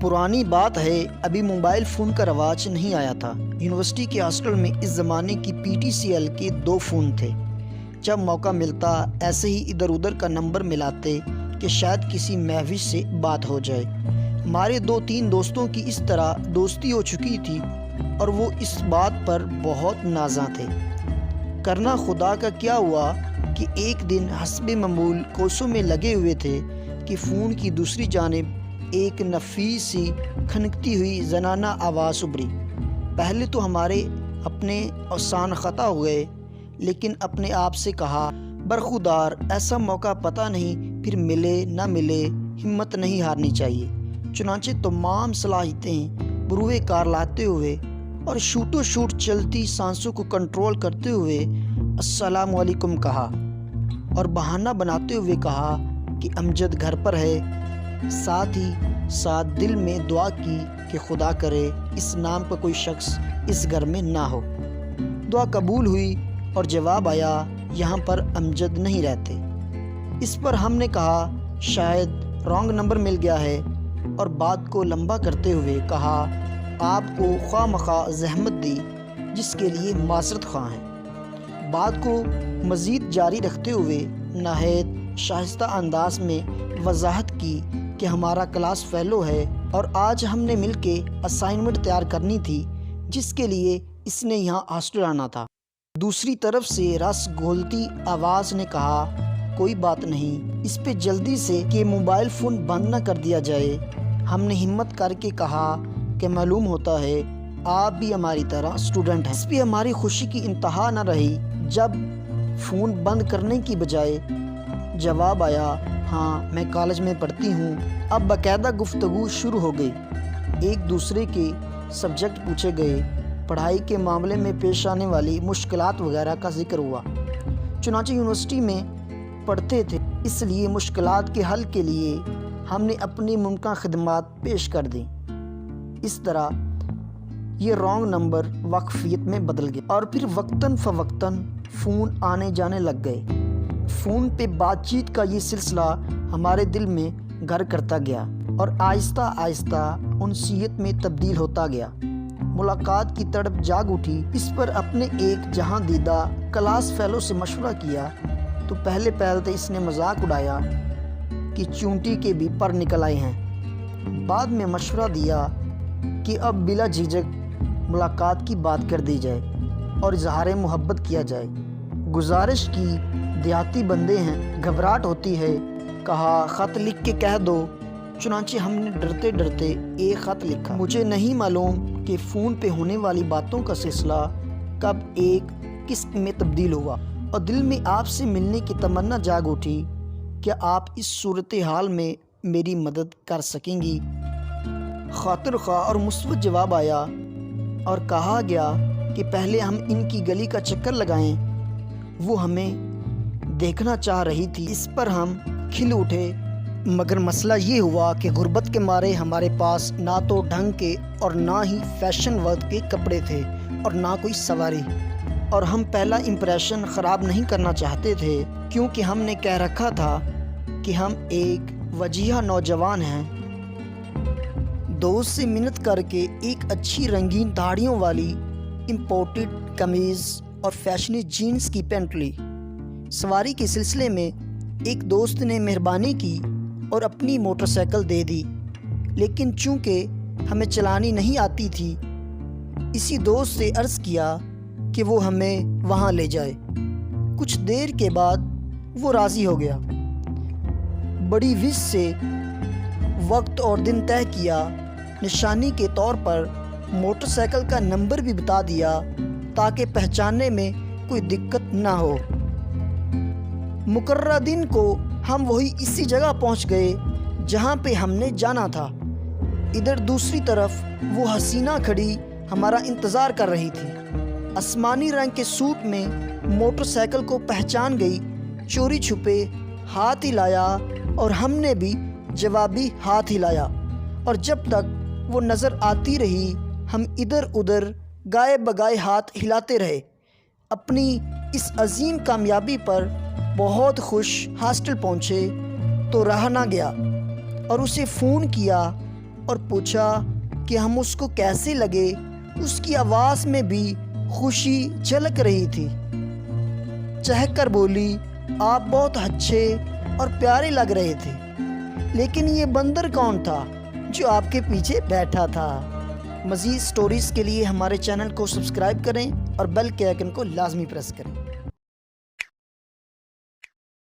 پرانی بات ہے، ابھی موبائل فون کا رواج نہیں آیا تھا۔ یونیورسٹی کے ہاسٹل میں اس زمانے کی PTCL کے 2 فون تھے۔ جب موقع ملتا ایسے ہی ادھر ادھر کا نمبر ملاتے کہ شاید کسی مہوش سے بات ہو جائے۔ ہمارے 2-3 دوستوں کی اس طرح دوستی ہو چکی تھی اور وہ اس بات پر بہت نازاں تھے۔ کرنا خدا کا کیا ہوا کہ ایک دن حسب معمول کوسوں میں لگے ہوئے تھے کہ فون کی دوسری جانب ایک نفیس سی کھنکتی ہوئی زنانہ آواز ابھری۔ پہلے تو ہمارے اپنے اوسان خطا ہوئے، لیکن اپنے آپ سے کہا برخودار ایسا موقع پتہ نہیں پھر ملے نہ ملے، ہمت نہیں ہارنی چاہیے۔ چنانچہ تمام صلاحیتیں بروئے کار لاتے ہوئے اور شوٹو شوٹ چلتی سانسوں کو کنٹرول کرتے ہوئے السلام علیکم کہا اور بہانہ بناتے ہوئے کہا کہ امجد گھر پر ہے، ساتھ ہی ساتھ دل میں دعا کی کہ خدا کرے اس نام کا کوئی شخص اس گھر میں نہ ہو۔ دعا قبول ہوئی اور جواب آیا یہاں پر امجد نہیں رہتے۔ اس پر ہم نے کہا شاید رانگ نمبر مل گیا ہے اور بات کو لمبا کرتے ہوئے کہا آپ کو خواہ مخواہ زحمت دی، جس کے لیے معذرت خواہ ہیں۔ بات کو مزید جاری رکھتے ہوئے نہایت شائستہ انداز میں وضاحت کی کہ ہمارا کلاس فیلو ہے اور آج ہم نے مل کے اسائنمنٹ تیار کرنی تھی، جس کے لیے اس نے یہاں ہاسٹل آنا تھا۔ دوسری طرف سے رس گھولتی آواز نے کہا کوئی بات نہیں، اس پہ جلدی سے کہ موبائل فون بند نہ کر دیا جائے۔ ہم نے ہمت کر کے کہا کہ معلوم ہوتا ہے آپ بھی ہماری طرح اسٹوڈنٹ ہیں۔ اس پہ ہماری خوشی کی انتہا نہ رہی جب فون بند کرنے کی بجائے جواب آیا ہاں میں کالج میں پڑھتی ہوں۔ اب باقاعدہ گفتگو شروع ہو گئی، ایک دوسرے کے سبجیکٹ پوچھے گئے، پڑھائی کے معاملے میں پیش آنے والی مشکلات وغیرہ کا ذکر ہوا۔ چنانچہ یونیورسٹی میں پڑھتے تھے، اس لیے مشکلات کے حل کے لیے ہم نے اپنی ممکنہ خدمات پیش کر دیں۔ اس طرح یہ رانگ نمبر واقفیت میں بدل گیا اور پھر وقتاً فوقتاً فون آنے جانے لگ گئے۔ فون پہ بات چیت کا یہ سلسلہ ہمارے دل میں گھر کرتا گیا اور آہستہ آہستہ انسیت میں تبدیل ہوتا گیا۔ ملاقات کی تڑپ جاگ اٹھی۔ اس پر اپنے ایک جہاں دیدہ کلاس فیلو سے مشورہ کیا تو پہلے تو اس نے مذاق اڑایا کہ چونٹی کے بھی پر نکل آئے ہیں۔ بعد میں مشورہ دیا کہ اب بلا جھجک ملاقات کی بات کر دی جائے اور اظہار محبت کیا جائے۔ گزارش کی دیہاتی بندے ہیں، گھبراہٹ ہوتی ہے، کہا خط لکھ کے کہہ دو۔ چنانچہ ہم نے ڈرتے ڈرتے ایک خط لکھا۔ مجھے نہیں معلوم کہ فون پہ ہونے والی باتوں کا سلسلہ کب ایک قسط میں تبدیل ہوا اور دل میں آپ سے ملنے کی تمنا جاگ اٹھی۔ کیا آپ اس صورتحال میں میری مدد کر سکیں گی؟ خاطر خواہ اور مثبت جواب آیا اور کہا گیا کہ پہلے ہم ان کی گلی کا چکر لگائیں، وہ ہمیں دیکھنا چاہ رہی تھی۔ اس پر ہم کھل اٹھے، مگر مسئلہ یہ ہوا کہ غربت کے مارے ہمارے پاس نہ تو ڈھنگ کے اور نہ ہی فیشن ورک کے کپڑے تھے اور نہ کوئی سواری، اور ہم پہلا امپریشن خراب نہیں کرنا چاہتے تھے کیونکہ ہم نے کہہ رکھا تھا کہ ہم ایک وجیہہ نوجوان ہیں۔ دوست سے منت کر کے ایک اچھی رنگین دھاڑیوں والی امپورٹڈ قمیض اور فیشنی جینز کی پینٹ لی۔ سواری کے سلسلے میں ایک دوست نے مہربانی کی اور اپنی موٹر سائیکل دے دی، لیکن چونکہ ہمیں چلانی نہیں آتی تھی، اسی دوست سے عرض کیا کہ وہ ہمیں وہاں لے جائے۔ کچھ دیر کے بعد وہ راضی ہو گیا۔ بڑی وش سے وقت اور دن طے کیا، نشانی کے طور پر موٹر سائیکل کا نمبر بھی بتا دیا تاکہ پہچاننے میں کوئی دقت نہ ہو۔ مقررہ دن کو ہم وہی اسی جگہ پہنچ گئے جہاں پہ ہم نے جانا تھا۔ ادھر دوسری طرف وہ حسینہ کھڑی ہمارا انتظار کر رہی تھی۔ آسمانی رنگ کے سوٹ میں موٹر سائیکل کو پہچان گئی، چوری چھپے ہاتھ ہلایا اور ہم نے بھی جوابی ہاتھ ہلایا، اور جب تک وہ نظر آتی رہی ہم ادھر ادھر گائے بگائے ہاتھ ہلاتے رہے۔ اپنی اس عظیم کامیابی پر بہت خوش ہاسٹل پہنچے تو رہا نہ گیا اور اسے فون کیا اور پوچھا کہ ہم اس کو کیسے لگے۔ اس کی آواز میں بھی خوشی جھلک رہی تھی۔ چہک کر بولی، آپ بہت اچھے اور پیارے لگ رہے تھے، لیکن یہ بندر کون تھا جو آپ کے پیچھے بیٹھا تھا؟ مزید سٹوریز کے لیے ہمارے چینل کو سبسکرائب کریں اور بیل کے آئیکن کو لازمی پریس کریں۔